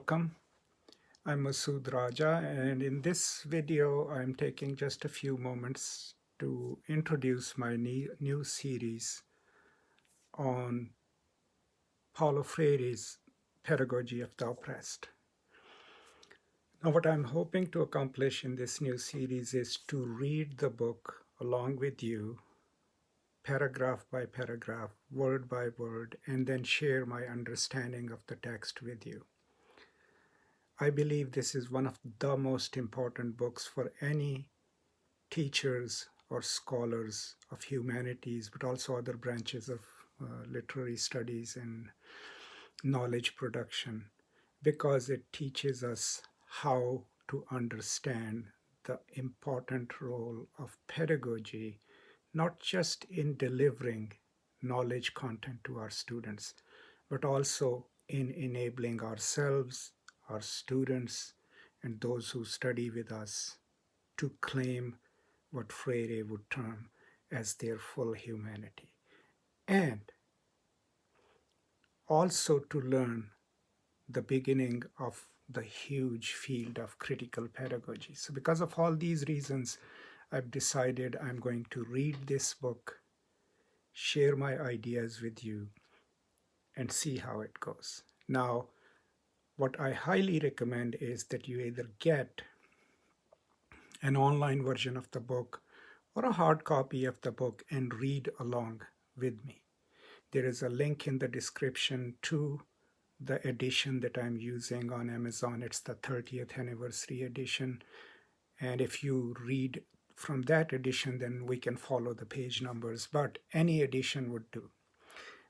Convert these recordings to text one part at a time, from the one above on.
Welcome. I'm Masood Raja, and in this video, I'm taking just a few moments to introduce my new series on Paulo Freire's Pedagogy of the Oppressed. Now, what I'm hoping to accomplish in this new series is to read the book along with you, paragraph by paragraph, word by word, and then share my understanding of the text with you. I believe this is one of the most important books for any teachers or scholars of humanities, but also other branches of literary studies and knowledge production, because it teaches us how to understand the important role of pedagogy, not just in delivering knowledge content to our students, but also in enabling ourselves, our students, and those who study with us to claim what Freire would term as their full humanity, and also to learn the beginning of the huge field of critical pedagogy. So because of all these reasons, I've decided I'm going to read this book, share my ideas with you, and see how it goes. Now, what I highly recommend is that you either get an online version of the book or a hard copy of the book and read along with me. There is a link in the description to the edition that I'm using on Amazon. It's the 30th anniversary edition. And if you read from that edition, then we can follow the page numbers, but any edition would do.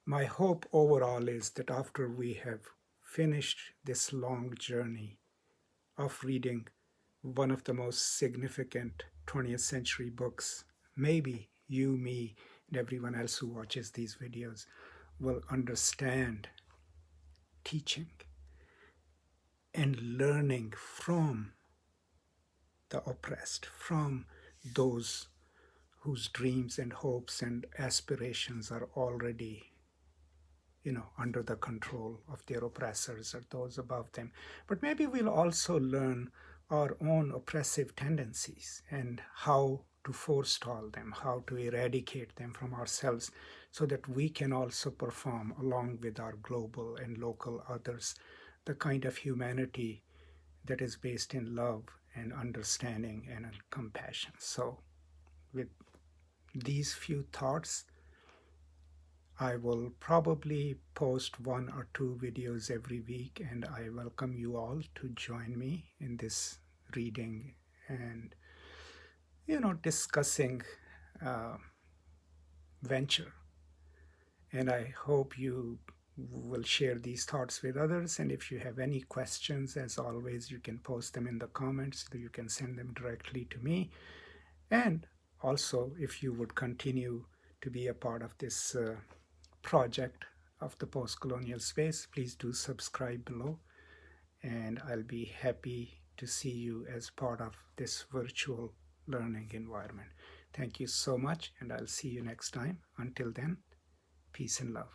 My hope overall is that after we have finished this long journey of reading one of the most significant 20th century books, maybe you, me, and everyone else who watches these videos will understand teaching and learning from the oppressed, from those whose dreams and hopes and aspirations are already under the control of their oppressors or those above them. But maybe we'll also learn our own oppressive tendencies and how to forestall them, how to eradicate them from ourselves, so that we can also perform along with our global and local others the kind of humanity that is based in love and understanding and compassion. So with these few thoughts, I will probably post 1 or 2 videos every week, and I welcome you all to join me in this reading and discussing venture. And I hope you will share these thoughts with others, and if you have any questions, as always, you can post them in the comments, so you can send them directly to me. And also, if you would continue to be a part of this project of the post-colonial space, please do subscribe below, and I'll be happy to see you as part of this virtual learning environment. Thank you so much, and I'll see you next time. Until then, peace and love.